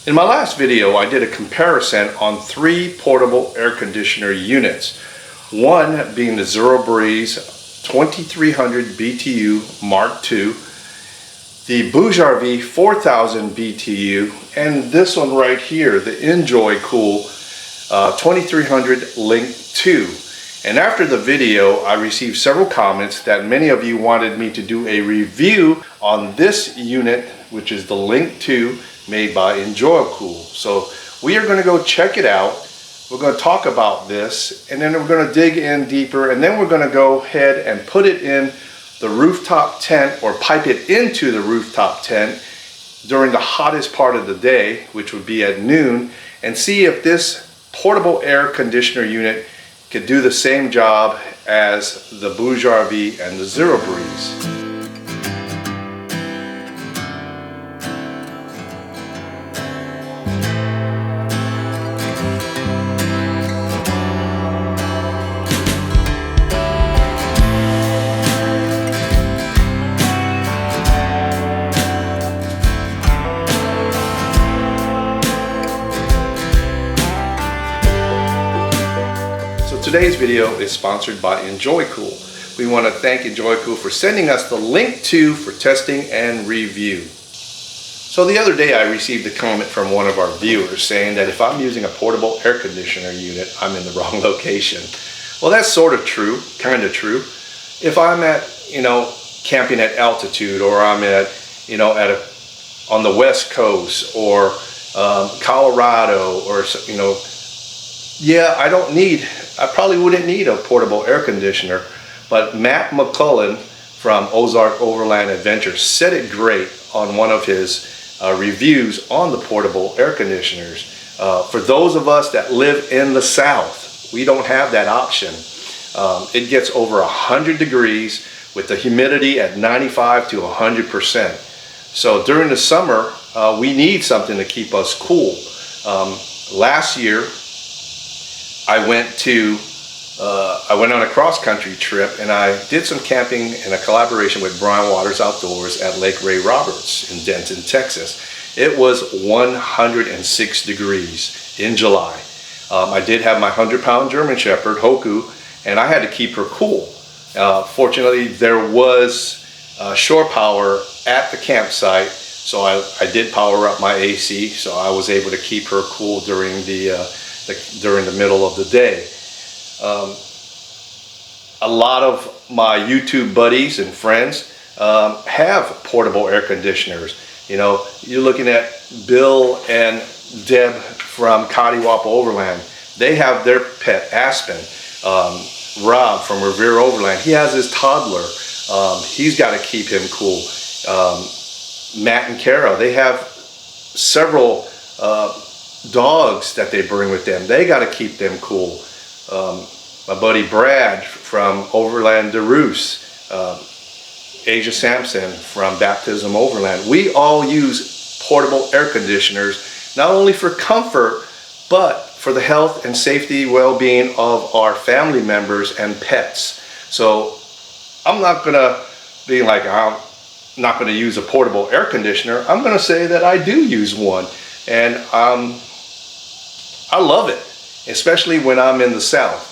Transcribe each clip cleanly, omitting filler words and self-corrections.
In my last video, I did a comparison on 3 portable air conditioner units. One being the Zero Breeze 2300 BTU Mark II, the BougeRV 4000 BTU, and this one right here, the EnjoyCool 2300 Link 2. And after the video, I received several comments that many of you wanted me to do a review on this unit, which is the Link 2 made by EnjoyCool. So we are going to go check it out. We're going to talk about this, and then we're going to dig in deeper, and then we're going to go ahead and put it in the rooftop tent, or pipe it into the rooftop tent during the hottest part of the day, which would be at noon, and see if this portable air conditioner unit could do the same job as the BougeRV and the Zero Breeze. Today's video is sponsored by EnjoyCool. We want to thank EnjoyCool for sending us the Link 2 for testing and review. So the other day I received a comment from one of our viewers saying that if I'm using a portable air conditioner unit, I'm in the wrong location. Well, that's sort of true, kind of true. If I'm at, camping at altitude, or I'm at, on the West Coast, or Colorado, or yeah, I probably wouldn't need a portable air conditioner, but Matt McCullen from Ozark Overland Adventure said it great on one of his reviews on the portable air conditioners. For those of us that live in the South, we don't have that option. It gets over 100 degrees with the humidity at 95 to 100%. So during the summer, we need something to keep us cool. Last year, I went on a cross-country trip, and I did some camping in a collaboration with Brian Waters Outdoors at Lake Ray Roberts in Denton, Texas. It was 106 degrees in July. I did have my 100-pound German Shepherd, Hoku, and I had to keep her cool. Fortunately, there was shore power at the campsite, so I did power up my AC, so I was able to keep her cool during the middle of the day. A lot of my YouTube buddies and friends have portable air conditioners. You're looking at Bill and Deb from Cottywapo Overland. They have their pet Aspen. Rob from Revere Overland, he has his toddler. He's got to keep him cool. Matt and Kara, they have several dogs that they bring with them. They got to keep them cool. My buddy Brad from Overland DeRoos, Asia Sampson from Baptism Overland. We all use portable air conditioners, not only for comfort, but for the health and safety, well-being of our family members and pets. So I'm not gonna be like, I'm not gonna use a portable air conditioner. I'm gonna say that I do use one, and I love it, especially when I'm in the South.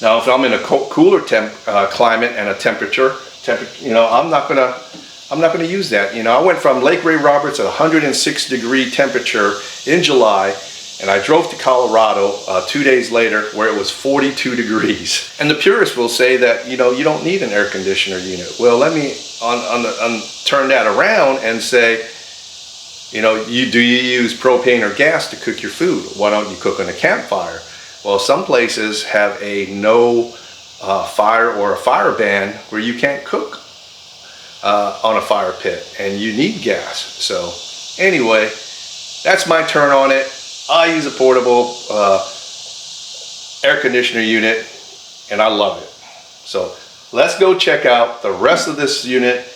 Now, if I'm in a cooler climate and a temperature, I'm not gonna use that. I went from Lake Ray Roberts at 106 degree temperature in July, and I drove to Colorado 2 days later where it was 42 degrees. And the purists will say that you don't need an air conditioner unit. Well, let me turn that around and say, do you use propane or gas to cook your food? Why don't you cook on a campfire? Well, some places have a no fire or a fire ban where you can't cook on a fire pit, and you need gas. So anyway, that's my turn on it. I use a portable air conditioner unit, and I love it. So let's go check out the rest of this unit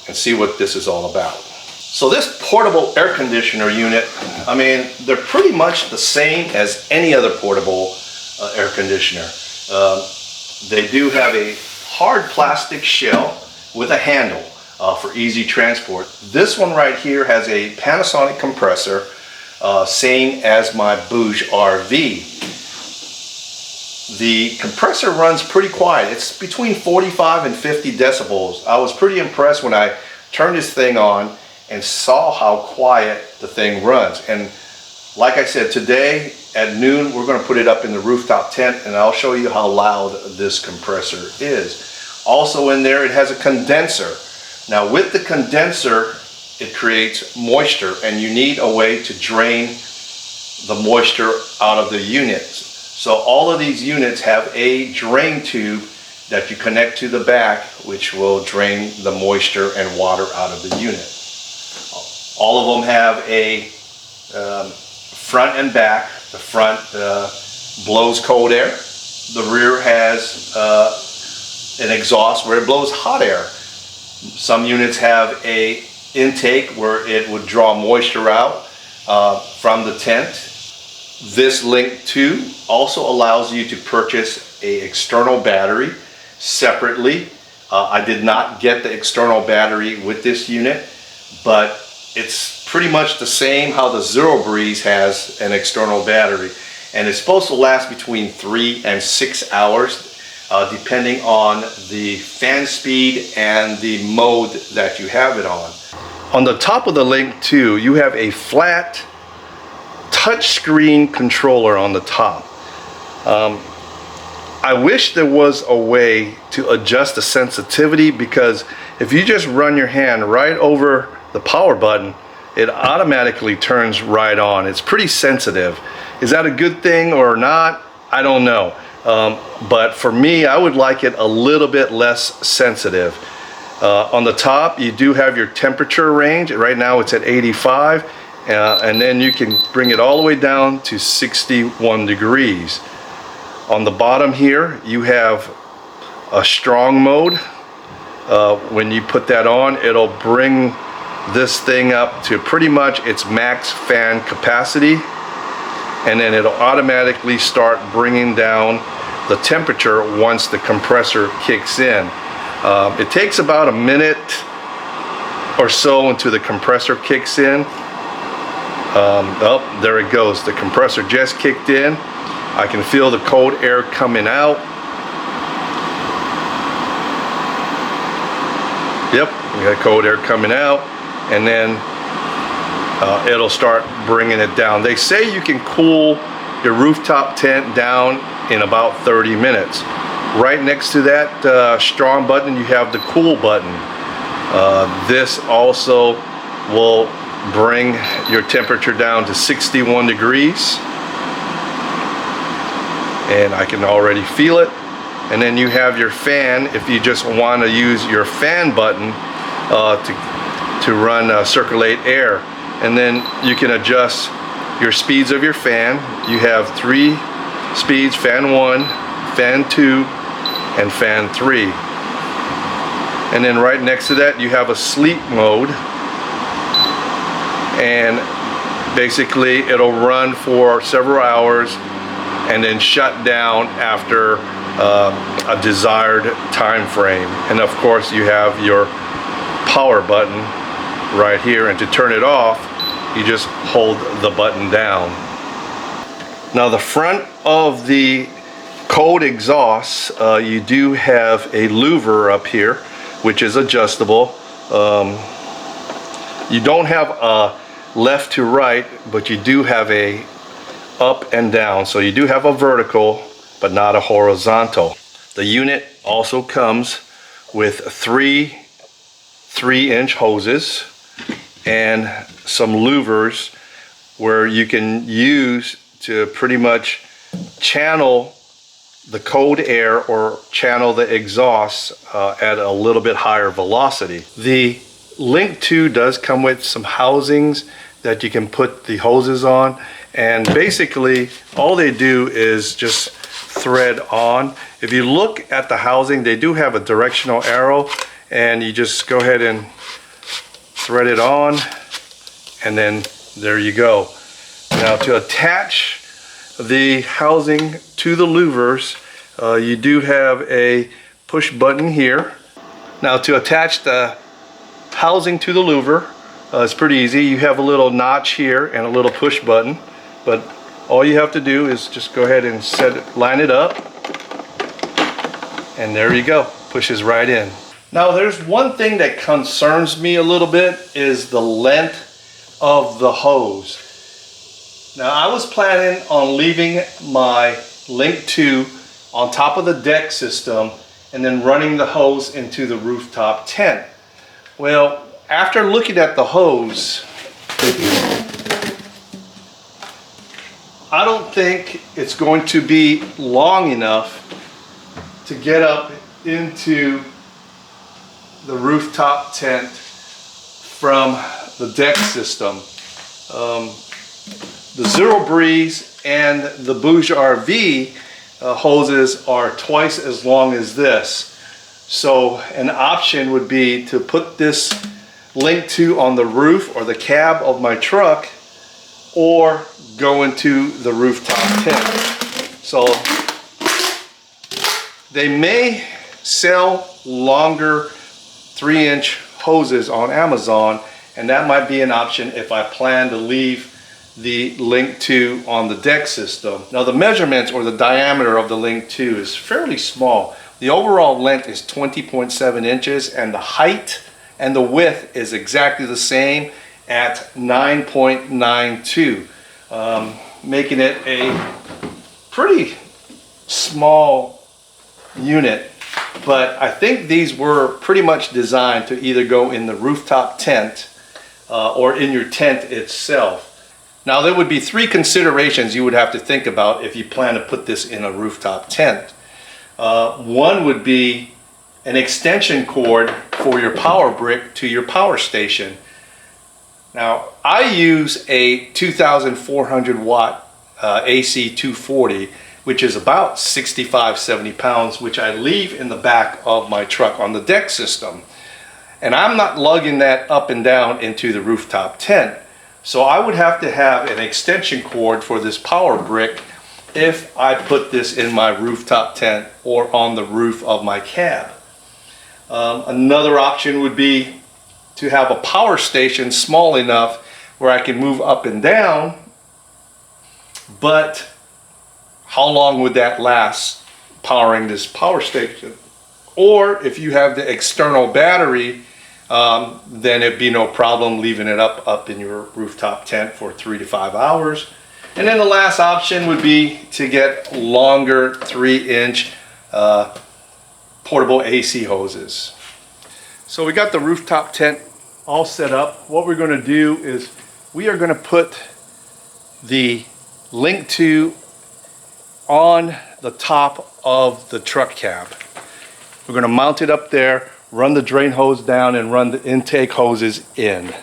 and see what this is all about. So this portable air conditioner unit, they're pretty much the same as any other portable air conditioner. They do have a hard plastic shell with a handle. for easy transport. This one right here has a Panasonic compressor, same as my Bouge RV. The compressor runs pretty quiet. It's between 45 and 50 decibels. I was pretty impressed when I turned this thing on and saw how quiet the thing runs. And like I said, today at noon we're going to put it up in the rooftop tent, and I'll show you how loud this compressor is. Also in there it has a condenser. Now with the condenser it creates moisture, and you need a way to drain the moisture out of the units. So all of these units have a drain tube that you connect to the back, which will drain the moisture and water out of the unit. All of them have a front and back. The front blows cold air. The rear has an exhaust where it blows hot air. Some units have a intake where it would draw moisture out from the tent. This Link 2 also allows you to purchase an external battery separately. I did not get the external battery with this unit, but it's pretty much the same how the Zero Breeze has an external battery, and it's supposed to last between 3 and 6 hours depending on the fan speed and the mode that you have it on. On the top of the Link 2 you have a flat touchscreen controller on the top. I wish there was a way to adjust the sensitivity, because if you just run your hand right over the power button, it automatically turns right on. It's pretty sensitive. Is that a good thing or not? I don't know. But for me, I would like it a little bit less sensitive. On the top, you do have your temperature range. Right now it's at 85. And then you can bring it all the way down to 61 degrees. On the bottom here you have a strong mode. When you put that on, it'll bring this thing up to pretty much its max fan capacity, and then it'll automatically start bringing down the temperature once the compressor kicks in. It takes about a minute or so until the compressor kicks in. Oh, there it goes. The compressor just kicked in. I can feel the cold air coming out. Yep, we got cold air coming out, and then it'll start bringing it down. They say you can cool your rooftop tent down in about 30 minutes. Right next to that strong button you have the cool button. This also will bring your temperature down to 61 degrees, and I can already feel it. And then you have your fan if you just want to use your fan button to run circulate air, and then you can adjust your speeds of your fan. You have 3 speeds: fan 1, fan 2, and fan 3. And then right next to that you have a sleep mode, and basically it'll run for several hours and then shut down after a desired time frame. And of course you have your power button right here, and to turn it off you just hold the button down. Now the front of the cold exhaust, you do have a louver up here which is adjustable. You don't have a left to right, but you do have a up and down. So you do have a vertical but not a horizontal. The unit also comes with 3 3-inch hoses and some louvers where you can use to pretty much channel the cold air or channel the exhaust at a little bit higher velocity. The Link 2 does come with some housings that you can put the hoses on, and basically all they do is just thread on. If you look at the housing, they do have a directional arrow, and you just go ahead and thread it on, and then there you go. Now to attach the housing to the louvers, you do have a push button here. Now to attach the housing to the louver. It's pretty easy. You have a little notch here and a little push button, but all you have to do is just go ahead and line it up, and there you go. Pushes right in. Now there's one thing that concerns me a little bit, is the length of the hose. Now I was planning on leaving my Link 2 on top of the deck system and then running the hose into the rooftop tent. Well, after looking at the hose, I don't think it's going to be long enough to get up into the rooftop tent from the deck system. The Zero Breeze and the Bouge RV hoses are twice as long as this. So an option would be to put this Link 2 on the roof or the cab of my truck, or go into the rooftop tent. So they may sell longer 3-inch hoses on Amazon, and that might be an option if I plan to leave the Link 2 on the deck system. Now the measurements, or the diameter of the Link 2, is fairly small. The overall length is 20.7 inches, and the height and the width is exactly the same at 9.92, making it a pretty small unit. But I think these were pretty much designed to either go in the rooftop tent or in your tent itself. Now there would be 3 considerations you would have to think about if you plan to put this in a rooftop tent. One would be an extension cord for your power brick to your power station. Now I use a 2,400 watt AC 240, which is about 65-70 pounds, which I leave in the back of my truck on the deck system. And I'm not lugging that up and down into the rooftop tent. So I would have to have an extension cord for this power brick if I put this in my rooftop tent or on the roof of my cab. Another option would be to have a power station small enough where I can move up and down, but how long would that last powering this power station? Or if you have the external battery, then it'd be no problem leaving it up in your rooftop tent for 3 to 5 hours. And then the last option would be to get longer 3-inch portable AC hoses. So we got the rooftop tent all set up. What we're going to do is we are going to put the Link 2 on the top of the truck cab. We're going to mount it up there, run the drain hose down, and run the intake hoses in.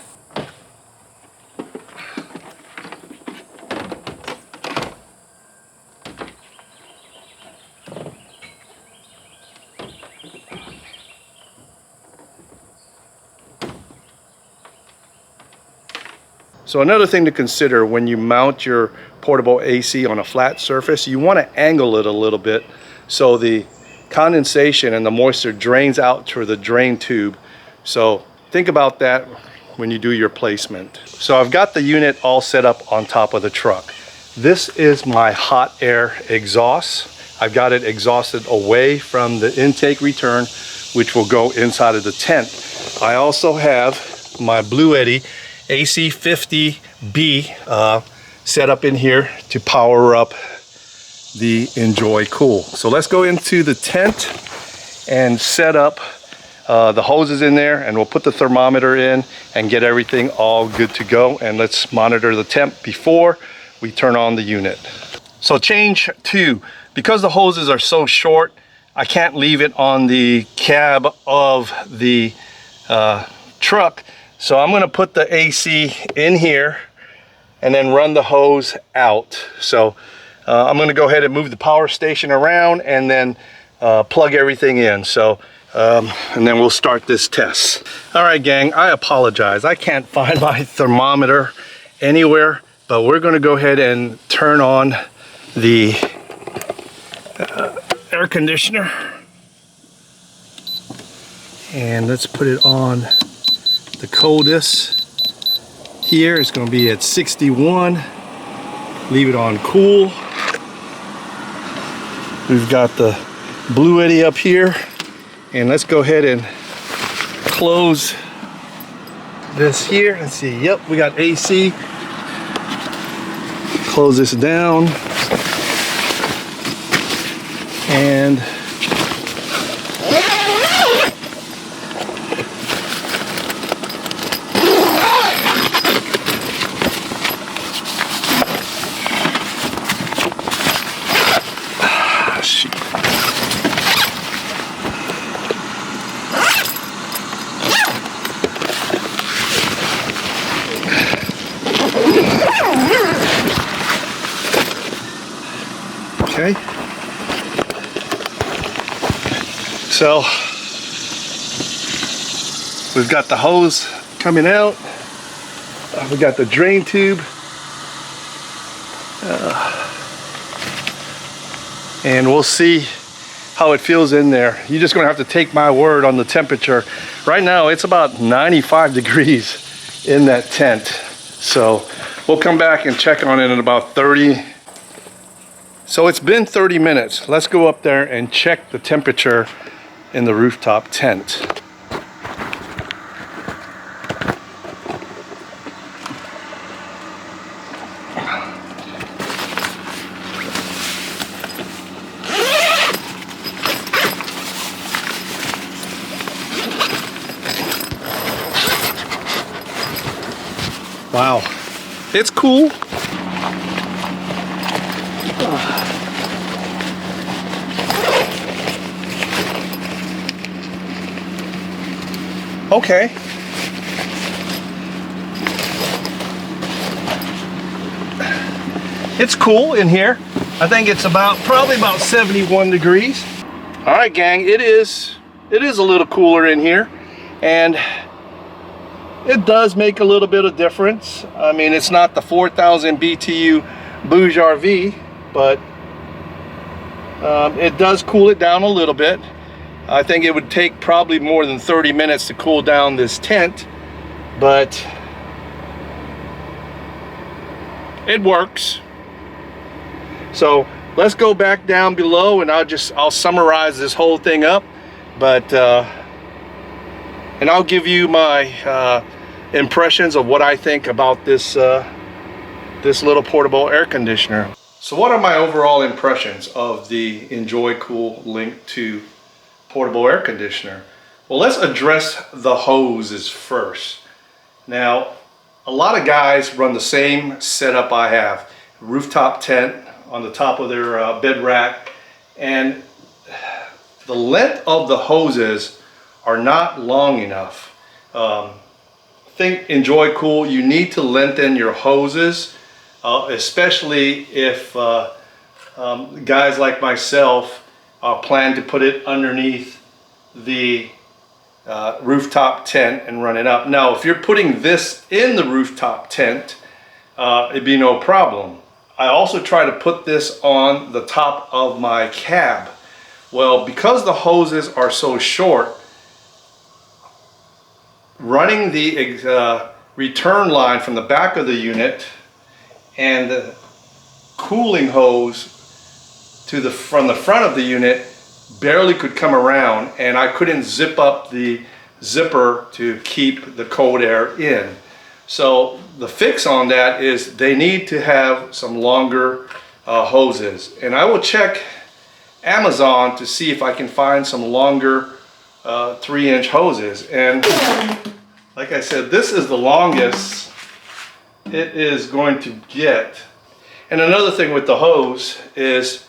So another thing to consider when you mount your portable AC on a flat surface, you want to angle it a little bit so the condensation and the moisture drains out through the drain tube. So think about that when you do your placement. So I've got the unit all set up on top of the truck. This is my hot air exhaust. I've got it exhausted away from the intake return, which will go inside of the tent. I also have my Blue Eddy AC50B set up in here to power up the EnjoyCool. So let's go into the tent and set up the hoses in there, and we'll put the thermometer in and get everything all good to go. And let's monitor the temp before we turn on the unit. So change 2, because the hoses are so short, I can't leave it on the cab of the truck. So I'm going to put the AC in here and then run the hose out. So I'm going to go ahead and move the power station around and then plug everything in. So and then we'll start this test. All right, gang, I apologize. I can't find my thermometer anywhere, but we're going to go ahead and turn on the air conditioner. And let's put it on The coldest here is going to be at 61. Leave it on cool. We've got the blue eddy up here, and let's go ahead and close this here and see. Yep, we got AC. Close this down, and okay. So we've got the hose coming out. We got the drain tube. And we'll see how it feels in there. You're just gonna have to take my word on the temperature. Right now it's about 95 degrees in that tent. So we'll come back and check on it in about 30. So it's been 30 minutes. Let's go up there and check the temperature in the rooftop tent. Wow, it's cool. Okay. It's cool in here. I think it's probably about 71 degrees. All right, gang, it is a little cooler in here, and it does make a little bit of difference. I mean, it's not the 4,000 BTU Bouge RV, but it does cool it down a little bit. I think it would take probably more than 30 minutes to cool down this tent, but it works. So let's go back down below, and I'll summarize this whole thing up, but and I'll give you my impressions of what I think about this this little portable air conditioner. So what are my overall impressions of the EnjoyCool Link 2 portable air conditioner? Well, let's address the hoses first. Now, a lot of guys run the same setup I have. Rooftop tent on the top of their bed rack, and the length of the hoses are not long enough. Think EnjoyCool, you need to lengthen your hoses, especially if guys like myself plan to put it underneath the rooftop tent and run it up. Now, if you're putting this in the rooftop tent, it'd be no problem. I also try to put this on the top of my cab. Well, because the hoses are so short, running the return line from the back of the unit and the cooling hose from the front of the unit barely could come around, and I couldn't zip up the zipper to keep the cold air in. So the fix on that is they need to have some longer hoses, and I will check Amazon to see if I can find some longer 3-inch hoses. And like I said, this is the longest it is going to get. And another thing with the hose is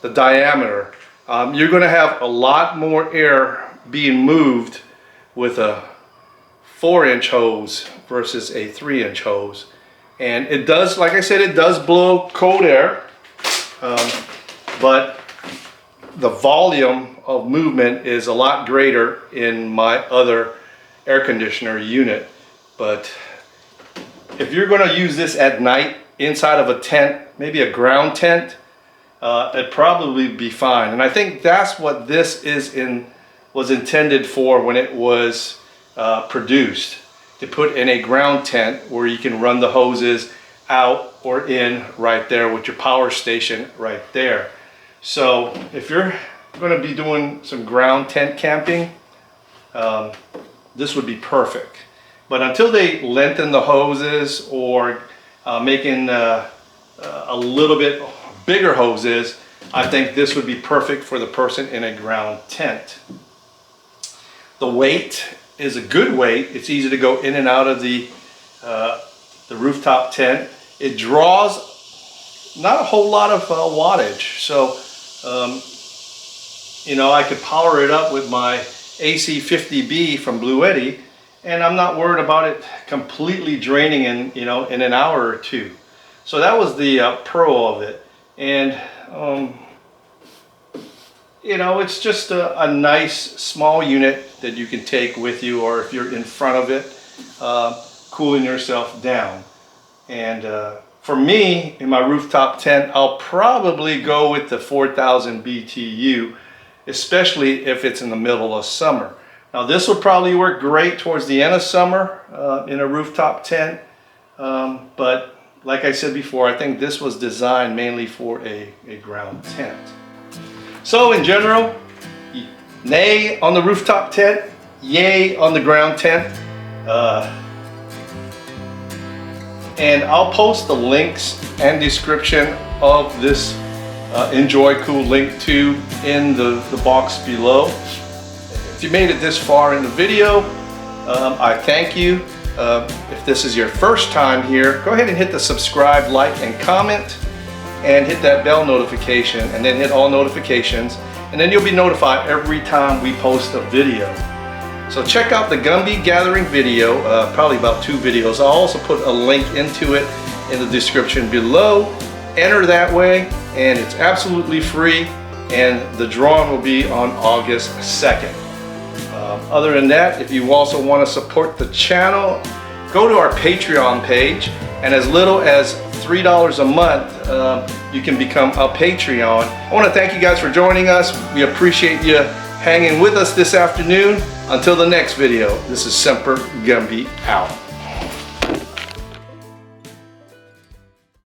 the diameter. You're going to have a lot more air being moved with a 4-inch hose versus a 3-inch hose. And it does, like I said, it does blow cold air, but the volume of movement is a lot greater in my other air conditioner unit. But if you're going to use this at night inside of a tent, maybe a ground tent, it'd probably be fine. And I think that's what this was intended for when it was produced. to put in a ground tent where you can run the hoses out or in right there with your power station right there. So if you're going to be doing some ground tent camping, this would be perfect. But until they lengthen the hoses or making a little bit bigger hoses, I think this would be perfect for the person in a ground tent. The weight is a good weight. It's easy to go in and out of the rooftop tent. It draws not a whole lot of wattage, so you know, I could power it up with my AC 50B from Blue Eddy, and I'm not worried about it completely draining in an hour or two. So that was the pro of it. And you know, it's just a nice small unit that you can take with you, or if you're in front of it, cooling yourself down. And for me, in my rooftop tent, I'll probably go with the 4000 BTU, especially if it's in the middle of summer. Now this would probably work great towards the end of summer in a rooftop tent, but like I said before, I think this was designed mainly for a ground tent. So in general, nay on the rooftop tent, yay on the ground tent. And I'll post the links and description of this EnjoyCool link to in the box below. If you made it this far in the video, I thank you. If this is your first time here, go ahead and hit the subscribe, like, and comment, and hit that bell notification, and then hit all notifications, and then you'll be notified every time we post a video. So check out the GUMBIE gathering video, probably about 2 videos. I'll also put a link into it in the description below. Enter that way, and it's absolutely free, and the drawing will be on August 2nd. Other than that, if you also want to support the channel, go to our Patreon page, and as little as $3 a month, you can become a Patreon. I want to thank you guys for joining us. We appreciate you hanging with us this afternoon. Until the next video, this is SEMPER GUMBIE out.